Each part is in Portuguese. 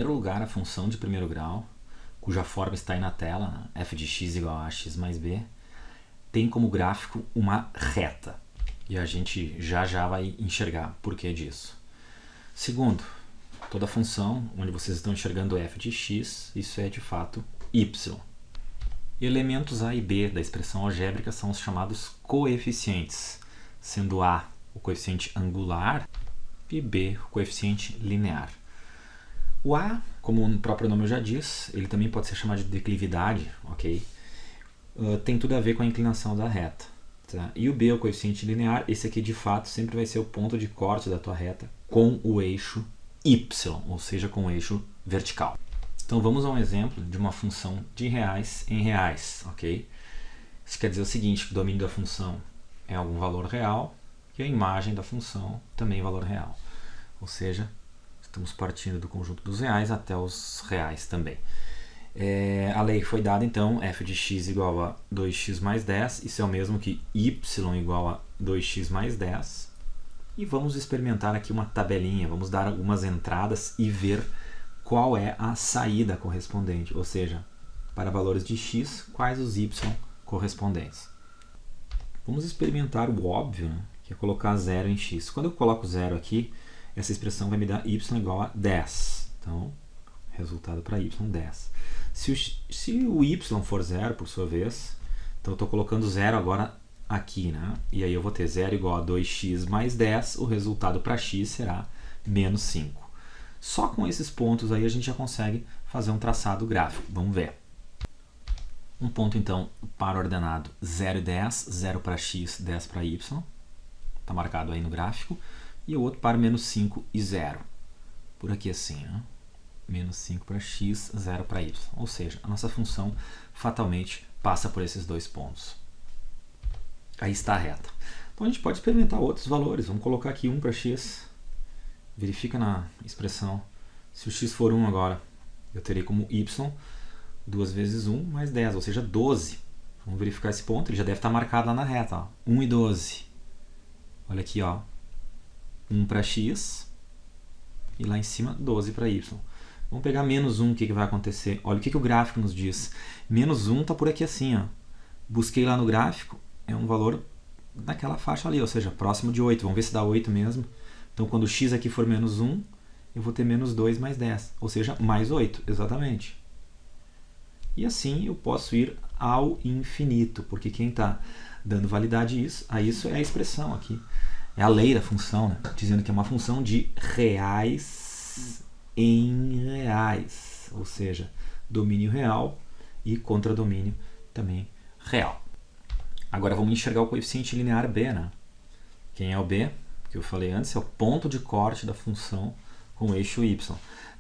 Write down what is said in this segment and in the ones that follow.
primeiro lugar, a função de primeiro grau, cuja forma está aí na tela, né? f de x igual a x mais b, tem como gráfico uma reta. E a gente já vai enxergar por que disso. Segundo, toda função onde vocês estão enxergando f de x, isso é de fato y. Elementos a e b da expressão algébrica são os chamados coeficientes, sendo a o coeficiente angular e b o coeficiente linear. O a, como o próprio nome já diz, ele também pode ser chamado de declividade, ok? Tem tudo a ver com a inclinação da reta. Tá? E o b, o coeficiente linear, esse aqui de fato sempre vai ser o ponto de corte da tua reta com o eixo y, ou seja, com o eixo vertical. Então vamos a um exemplo de uma função de reais em reais, ok? Isso quer dizer o seguinte, que o domínio da função é algum valor real e a imagem da função também é valor real. Ou seja, estamos partindo do conjunto dos reais até os reais também. A lei foi dada então, f de x igual a 2x mais 10, isso é o mesmo que y igual a 2x mais 10. E vamos experimentar aqui uma tabelinha, vamos dar algumas entradas e ver qual é a saída correspondente, ou seja, para valores de x, quais os y correspondentes. Vamos experimentar o óbvio, né, que é colocar 0 em x. Quando eu coloco 0 aqui, essa expressão vai me dar y igual a 10. Então, resultado para y, 10. Se o y for 0, por sua vez, então eu estou colocando 0 agora aqui, né? E aí eu vou ter 0 igual a 2x mais 10, o resultado para x será menos 5. Só com esses pontos aí a gente já consegue fazer um traçado gráfico. Vamos ver. Um ponto então para o ordenado 0 e 10, 0 para x, 10 para y. Está marcado aí no gráfico. E o outro para menos 5 e 0. Por aqui assim, né? Menos 5 para x, 0 para y. Ou seja, a nossa função fatalmente passa por esses dois pontos. Aí está a reta. Então a gente pode experimentar outros valores. Vamos colocar aqui 1 para x. Verifica na expressão. Se o x for 1 agora, eu terei como y 2 vezes 1 mais 10, ou seja, 12. Vamos verificar esse ponto. Ele já deve estar marcado lá na reta. Ó. 1 e 12. Olha aqui, ó. 1 para x e lá em cima 12 para y. Vamos pegar menos 1, o que vai acontecer? Olha o que o gráfico nos diz. Menos 1 está por aqui assim. Ó. Busquei lá no gráfico, é um valor naquela faixa ali, ou seja, próximo de 8. Vamos ver se dá 8 mesmo. Então, quando x aqui for menos 1, eu vou ter menos 2 mais 10, ou seja, mais 8, exatamente. E assim eu posso ir ao infinito, porque quem está dando validade a isso é a expressão aqui. É a lei da função, né? Dizendo que é uma função de reais em reais, ou seja, domínio real e contradomínio também real. Agora vamos enxergar o coeficiente linear b, né? Quem é o b? Que eu falei antes, é o ponto de corte da função com o eixo y.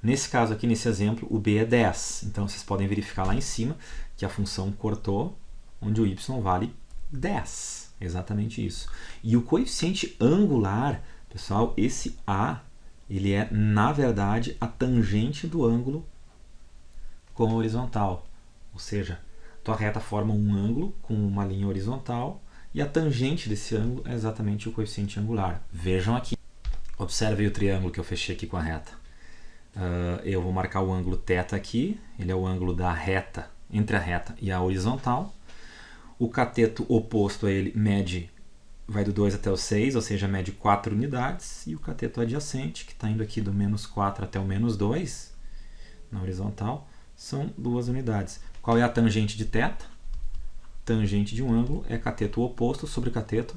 Nesse caso aqui, nesse exemplo, o b é 10. Então, vocês podem verificar lá em cima que a função cortou, onde o y vale 10. Exatamente isso. E o coeficiente angular, pessoal, esse a, ele é, na verdade, a tangente do ângulo com a horizontal. Ou seja, tua reta forma um ângulo com uma linha horizontal, e a tangente desse ângulo é exatamente o coeficiente angular. Vejam aqui. Observe o triângulo que eu fechei aqui com a reta. Eu vou marcar o ângulo θ aqui. Ele é o ângulo da reta, entre a reta e a horizontal. O cateto oposto a ele vai do 2 até o 6, ou seja, mede 4 unidades. E o cateto adjacente, que está indo aqui do menos 4 até o menos 2, na horizontal, são 2 unidades. Qual é a tangente de θ? Tangente de um ângulo é cateto oposto sobre cateto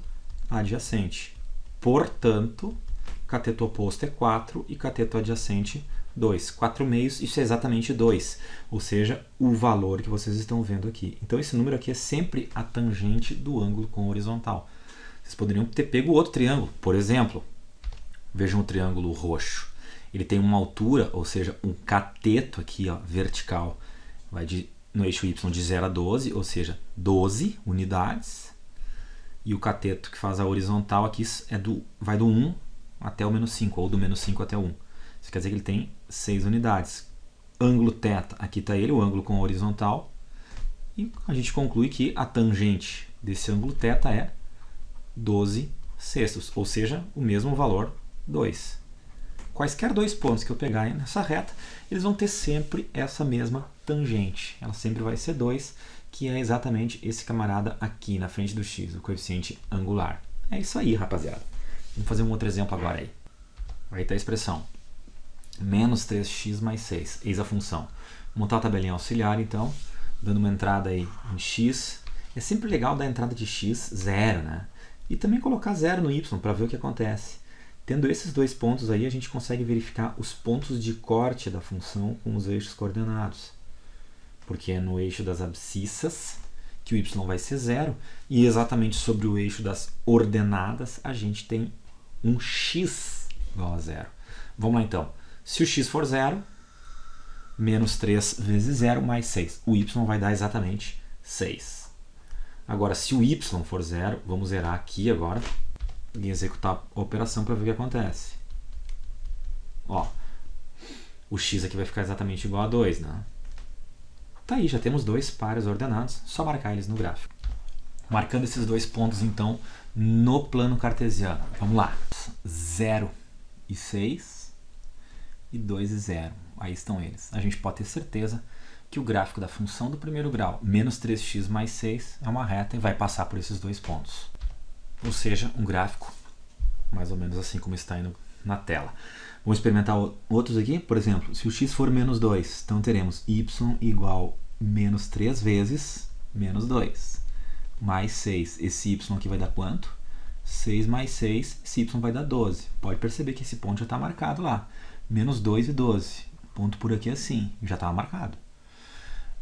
adjacente. Portanto, cateto oposto é 4 e cateto adjacente 2. 4 meios, isso é exatamente 2. Ou seja, o valor que vocês estão vendo aqui. Então, esse número aqui é sempre a tangente do ângulo com a horizontal. Vocês poderiam ter pego outro triângulo. Por exemplo, vejam o triângulo roxo. Ele tem uma altura, ou seja, um cateto aqui, ó, vertical, vai no eixo y de 0 a 12, ou seja, 12 unidades. E o cateto que faz a horizontal aqui vai do 1 até o menos 5, ou do menos 5 até o 1. Isso quer dizer que ele tem 6 unidades. Ângulo θ, aqui está ele, o ângulo com a horizontal. E a gente conclui que a tangente desse ângulo θ é 12 sextos, ou seja, o mesmo valor, 2. quaisquer dois pontos que eu pegar nessa reta, eles vão ter sempre essa mesma tangente. Ela sempre vai ser 2, que é exatamente esse camarada aqui na frente do x, o coeficiente angular. É isso aí, rapaziada. Vamos fazer um outro exemplo agora aí. Aí está a expressão. Menos 3x mais 6. Eis a função. Vou montar a tabelinha auxiliar, então, dando uma entrada aí em x. É sempre legal dar a entrada de x 0, né? E também colocar 0 no y para ver o que acontece. Tendo esses dois pontos aí, a gente consegue verificar os pontos de corte da função com os eixos coordenados. Porque é no eixo das abscissas que o y vai ser 0, e exatamente sobre o eixo das ordenadas a gente tem um x igual a 0. Vamos lá então. Se o x for 0, menos 3 vezes 0 mais 6. O y vai dar exatamente 6. Agora, se o y for 0, vamos zerar aqui agora e executar a operação para ver o que acontece. Ó, o x aqui vai ficar exatamente igual a 2, né? Tá aí, já temos dois pares ordenados, só marcar eles no gráfico. Marcando esses dois pontos, então, no plano cartesiano. Vamos lá. 0 e 6 e 2 e 0. Aí estão eles. A gente pode ter certeza que o gráfico da função do primeiro grau, menos 3x mais 6, é uma reta e vai passar por esses dois pontos. Ou seja, um gráfico mais ou menos assim como está aí na tela. Vamos experimentar outros aqui. Por exemplo, se o x for menos 2, então teremos y igual menos 3 vezes menos 2, mais 6. Esse y aqui vai dar quanto? 6 mais 6, esse y vai dar 12. Pode perceber que esse ponto já está marcado lá. Menos 2 e 12. Ponto por aqui assim, já estava marcado.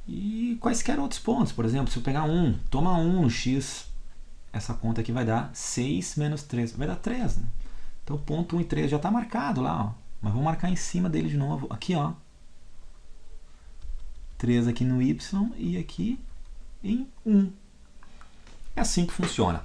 E quaisquer outros pontos. Por exemplo, se eu pegar 1, toma 1 no x, essa conta aqui vai dar 6 menos 3, vai dar 3, né? Então, ponto 1 e 3 já está marcado lá, ó. Mas vamos marcar em cima dele de novo. Aqui, ó. 3 aqui no y e aqui em 1. É assim que funciona.